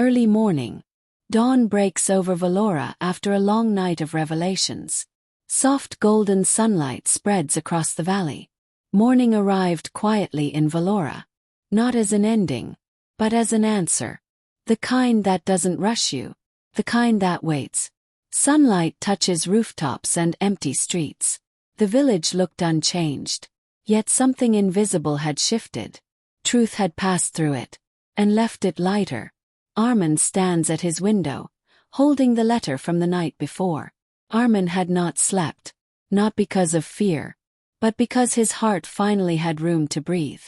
Early morning. Dawn breaks over Vellora after a long night of revelations. Soft golden sunlight spreads across the valley. Morning arrived quietly in Vellora. Not as an ending, but as an answer. The kind that doesn't rush you. The kind that waits. Sunlight touches rooftops and empty streets. The village looked unchanged. Yet something invisible had shifted. Truth had passed through it, and left it lighter. Arman stands at his window, holding the letter from the night before. Arman had not slept, not because of fear, but because his heart finally had room to breathe.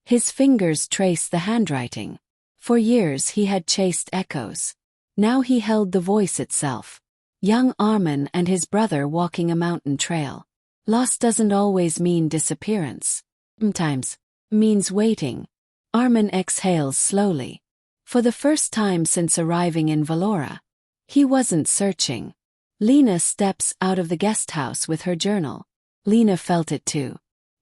His fingers traced the handwriting. For years he had chased echoes. Now he held the voice itself. Young Arman and his brother walking a mountain trail. Loss doesn't always mean disappearance. Sometimes means waiting. Arman exhales slowly. For the first time since arriving in Vellora, he wasn't searching. Lina steps out of the guest house with her journal. Lina felt it too.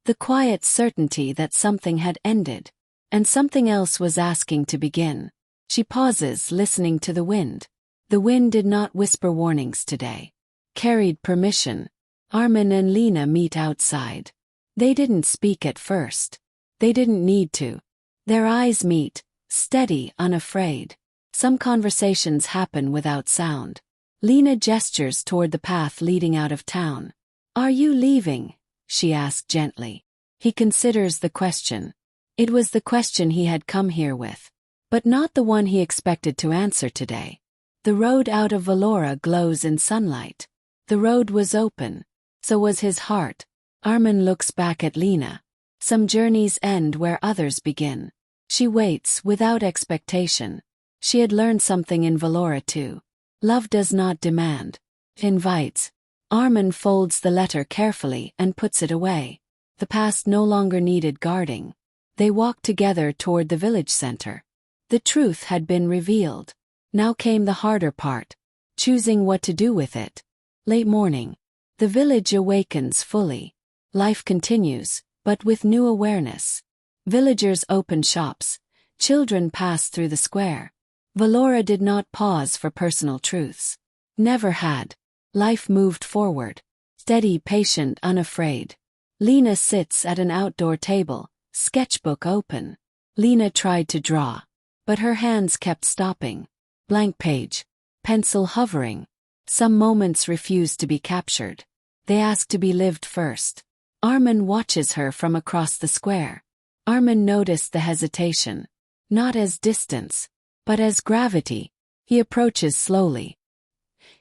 The quiet certainty that something had ended, and something else was asking to begin. She pauses, listening to the wind. The wind did not whisper warnings today. Carried permission. Arman and Lina meet outside. They didn't speak at first. They didn't need to. Their eyes meet. Steady, unafraid. Some conversations happen without sound. Lina gestures toward the path leading out of town. "Are you leaving?" she asked gently. He considers the question. It was the question he had come here with, but not the one he expected to answer today. The road out of Vellora glows in sunlight. The road was open. So was his heart. Arman looks back at Lina. Some journeys end where others begin. She waits without expectation. She had learned something in Vellora too. Love does not demand. It invites. Arman folds the letter carefully and puts it away. The past no longer needed guarding. They walked together toward the village center. The truth had been revealed. Now came the harder part. Choosing what to do with it. Late morning. The village awakens fully. Life continues, but with new awareness. Villagers open shops. Children pass through the square. Vellora did not pause for personal truths. Never had. Life moved forward. Steady, patient, unafraid. Lina sits at an outdoor table, sketchbook open. Lina tried to draw, but her hands kept stopping. Blank page. Pencil hovering. Some moments refused to be captured. They asked to be lived first. Arman watches her from across the square. Arman noticed the hesitation. Not as distance, but as gravity. He approaches slowly.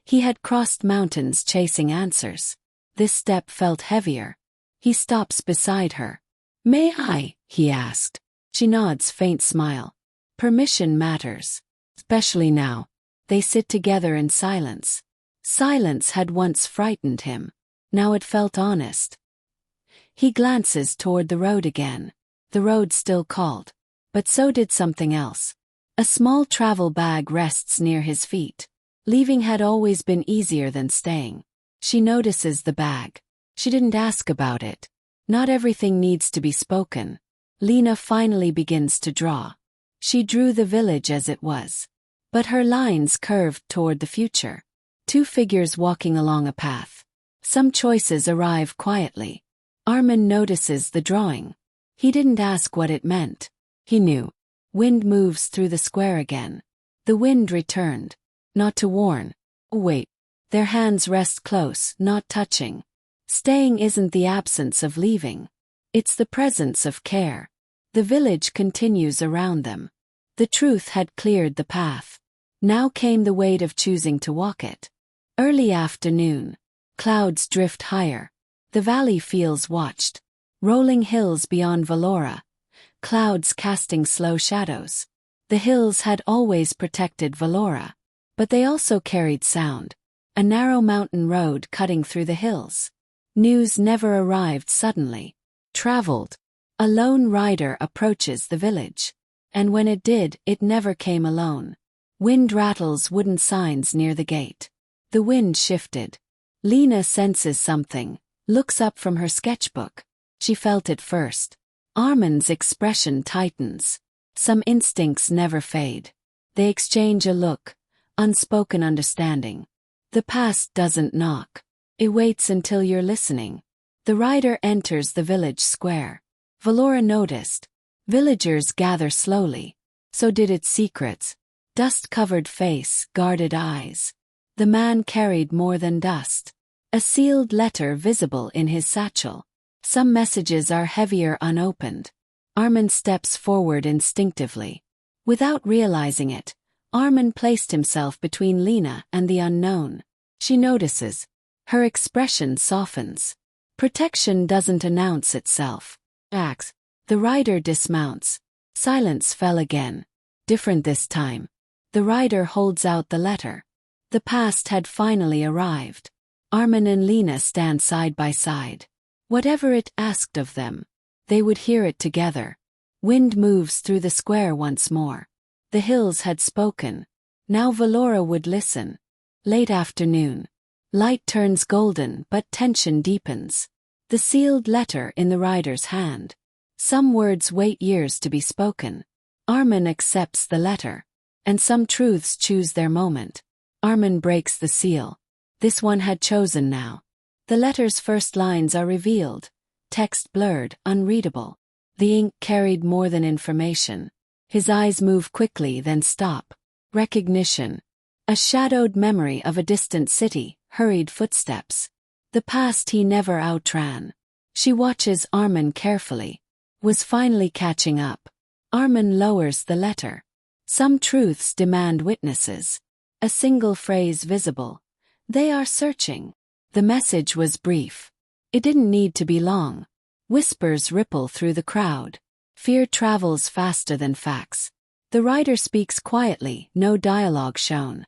He had crossed mountains chasing answers. This step felt heavier. He stops beside her. "May I?" he asked. She nods, faint smile. Permission matters. Especially now. They sit together in silence. Silence had once frightened him. Now it felt honest. He glances toward the road again. The road still called. But so did something else. A small travel bag rests near his feet. Leaving had always been easier than staying. She notices the bag. She didn't ask about it. Not everything needs to be spoken. Lina finally begins to draw. She drew the village as it was. But her lines curved toward the future. Two figures walking along a path. Some choices arrive quietly. Arman notices the drawing. He didn't ask what it meant. He knew. Wind moves through the square again. The wind returned. Not to warn. Wait. Their hands rest close, not touching. Staying isn't the absence of leaving. It's the presence of care. The village continues around them. The truth had cleared the path. Now came the weight of choosing to walk it. Early afternoon. Clouds drift higher. The valley feels watched. Rolling hills beyond Vellora. Clouds casting slow shadows. The hills had always protected Vellora. But they also carried sound. A narrow mountain road cutting through the hills. News never arrived suddenly. Traveled. A lone rider approaches the village. And when it did, it never came alone. Wind rattles wooden signs near the gate. The wind shifted. Lina senses something, looks up from her sketchbook. She felt it first. Arman's expression tightens. Some instincts never fade. They exchange a look, unspoken understanding. The past doesn't knock. It waits until you're listening. The rider enters the village square. Vellora noticed. Villagers gather slowly. So did its secrets. Dust-covered face, guarded eyes. The man carried more than dust. A sealed letter visible in his satchel. Some messages are heavier unopened. Arman steps forward instinctively. Without realizing it, Arman placed himself between Lina and the unknown. She notices. Her expression softens. Protection doesn't announce itself. Acts. The rider dismounts. Silence fell again. Different this time. The rider holds out the letter. The past had finally arrived. Arman and Lina stand side by side. Whatever it asked of them, they would hear it together. Wind moves through the square once more. The hills had spoken. Now Vellora would listen. Late afternoon. Light turns golden but tension deepens. The sealed letter in the rider's hand. Some words wait years to be spoken. Arman accepts the letter. And some truths choose their moment. Arman breaks the seal. This one had chosen now. The letter's first lines are revealed. Text blurred, unreadable. The ink carried more than information. His eyes move quickly then stop. Recognition. A shadowed memory of a distant city, hurried footsteps. The past he never outran. She watches Arman carefully. Was finally catching up. Arman lowers the letter. Some truths demand witnesses. A single phrase visible. They are searching. The message was brief. It didn't need to be long. Whispers ripple through the crowd. Fear travels faster than facts. The rider speaks quietly, no dialogue shown.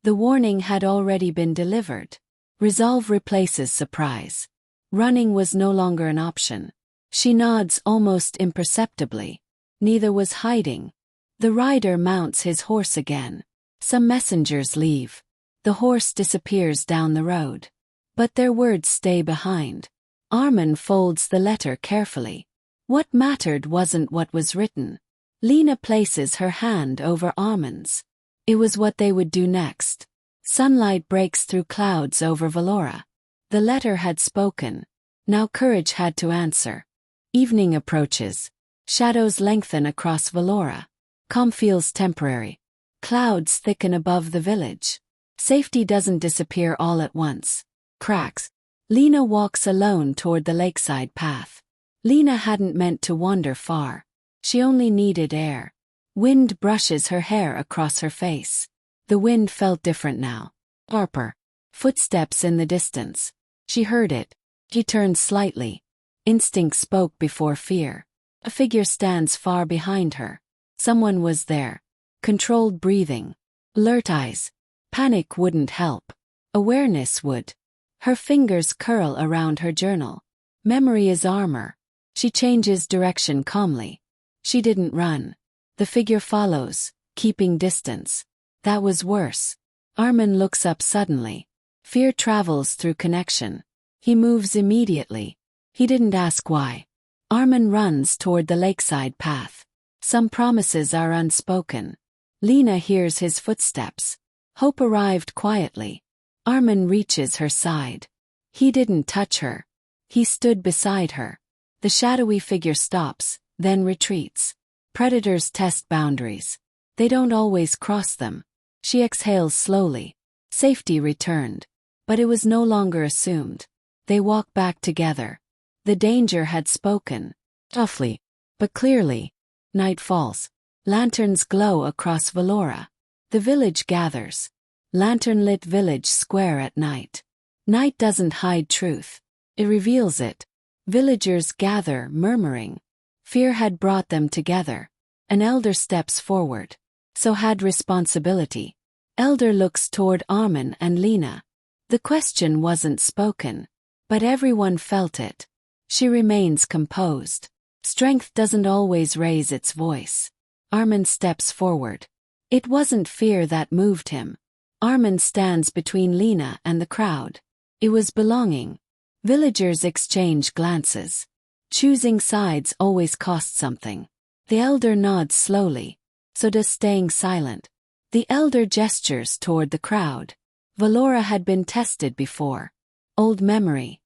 The warning had already been delivered. Resolve replaces surprise. Running was no longer an option. She nods almost imperceptibly. Neither was hiding. The rider mounts his horse again. Some messengers leave. The horse disappears down the road. But their words stay behind. Arman folds the letter carefully. What mattered wasn't what was written. Lina places her hand over Arman's. It was what they would do next. Sunlight breaks through clouds over Vellora. The letter had spoken. Now courage had to answer. Evening approaches. Shadows lengthen across Vellora. Calm feels temporary. Clouds thicken above the village. Safety doesn't disappear all at once. Cracks. Lina walks alone toward the lakeside path. Lina hadn't meant to wander far. She only needed air. Wind brushes her hair across her face. The wind felt different now. Harper. Footsteps in the distance. She heard it. She turned slightly. Instinct spoke before fear. A figure stands far behind her. Someone was there. Controlled breathing. Alert eyes. Panic wouldn't help. Awareness would. Her fingers curl around her journal. Memory is armor. She changes direction calmly. She didn't run. The figure follows, keeping distance. That was worse. Arman looks up suddenly. Fear travels through connection. He moves immediately. He didn't ask why. Arman runs toward the lakeside path. Some promises are unspoken. Lina hears his footsteps. Hope arrived quietly. Arman reaches her side. He didn't touch her. He stood beside her. The shadowy figure stops, then retreats. Predators test boundaries. They don't always cross them. She exhales slowly. Safety returned. But it was no longer assumed. They walk back together. The danger had spoken. Toughly, but clearly. Night falls. Lanterns glow across Vellora. The village gathers. Lantern-lit village square at night. Night doesn't hide truth. It reveals it. Villagers gather, murmuring. Fear had brought them together. An elder steps forward. So had responsibility. Elder looks toward Arman and Lina. The question wasn't spoken. But everyone felt it. She remains composed. Strength doesn't always raise its voice. Arman steps forward. It wasn't fear that moved him. Arman stands between Lina and the crowd. It was belonging. Villagers exchange glances. Choosing sides always costs something. The elder nods slowly. So does staying silent. The elder gestures toward the crowd. Vellora had been tested before. Old memory.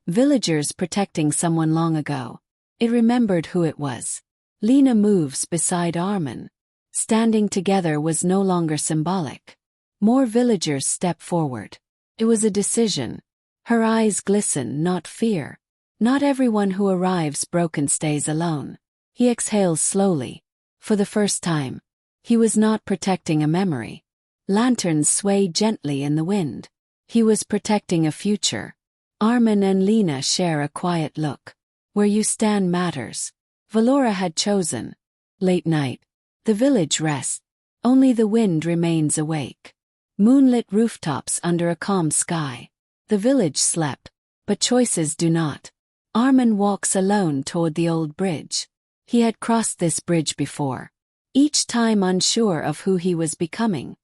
Villagers protecting someone long ago. It remembered who it was. Lina moves beside Arman. Standing together was no longer symbolic. More villagers step forward. It was a decision. Her eyes glisten, not fear. Not everyone who arrives broken stays alone. He exhales slowly. For the first time. He was not protecting a memory. Lanterns sway gently in the wind. He was protecting a future. Arman and Lina share a quiet look. Where you stand matters. Vellora had chosen. Late night. The village rests. Only the wind remains awake. Moonlit rooftops under a calm sky. The village slept. But choices do not. Arman walks alone toward the old bridge. He had crossed this bridge before. Each time unsure of who he was becoming.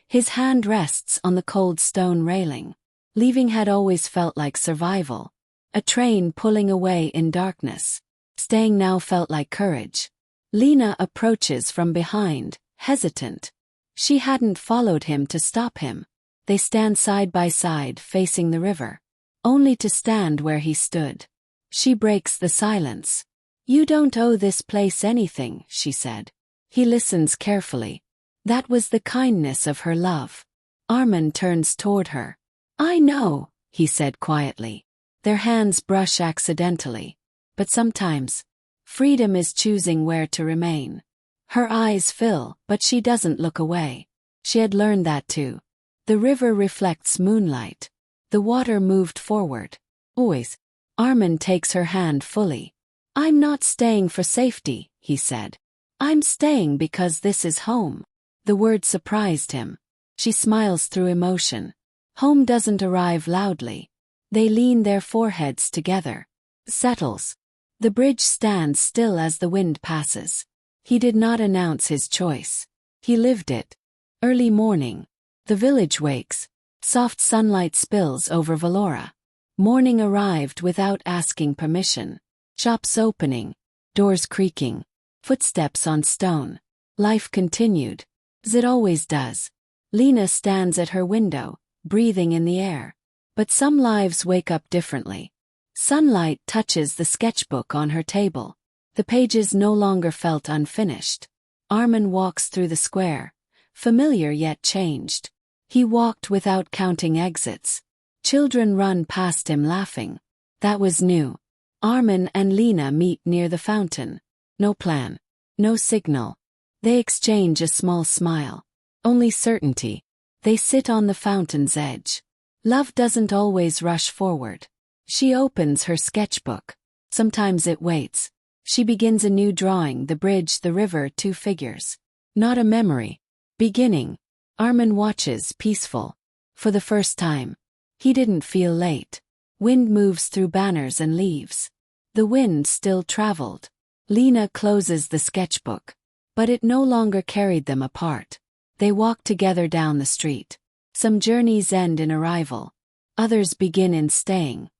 His hand rests on the cold stone railing. Leaving had always felt like survival. A train pulling away in darkness. Staying now felt like courage. Lina approaches from behind, hesitant. She hadn't followed him to stop him. They stand side by side facing the river. Only to stand where he stood. She breaks the silence. "You don't owe this place anything," she said. He listens carefully. That was the kindness of her love. Arman turns toward her. "I know," he said quietly. Their hands brush accidentally. But sometimes, freedom is choosing where to remain. Her eyes fill, but she doesn't look away. She had learned that too. The river reflects moonlight. The water moved forward. Always. Arman takes her hand fully. "I'm not staying for safety," he said. "I'm staying because this is home." The word surprised him. She smiles through emotion. Home doesn't arrive loudly. They lean their foreheads together. Settles. The bridge stands still as the wind passes. He did not announce his choice. He lived it. Early morning. The village wakes. Soft sunlight spills over Vellora. Morning arrived without asking permission. Shops opening. Doors creaking. Footsteps on stone. Life continued. As it always does. Lina stands at her window, breathing in the air. But some lives wake up differently. Sunlight touches the sketchbook on her table. The pages no longer felt unfinished. Arman walks through the square, familiar yet changed. He walked without counting exits. Children run past him laughing. That was new. Arman and Lina meet near the fountain. No plan. No signal. They exchange a small smile. Only certainty. They sit on the fountain's edge. Love doesn't always rush forward. She opens her sketchbook. Sometimes it waits. She begins a new drawing, the bridge, the river, two figures. Not a memory. Beginning. Arman watches, peaceful. For the first time. He didn't feel late. Wind moves through banners and leaves. The wind still traveled. Lina closes the sketchbook. But it no longer carried them apart. They walk together down the street. Some journeys end in arrival. Others begin in staying.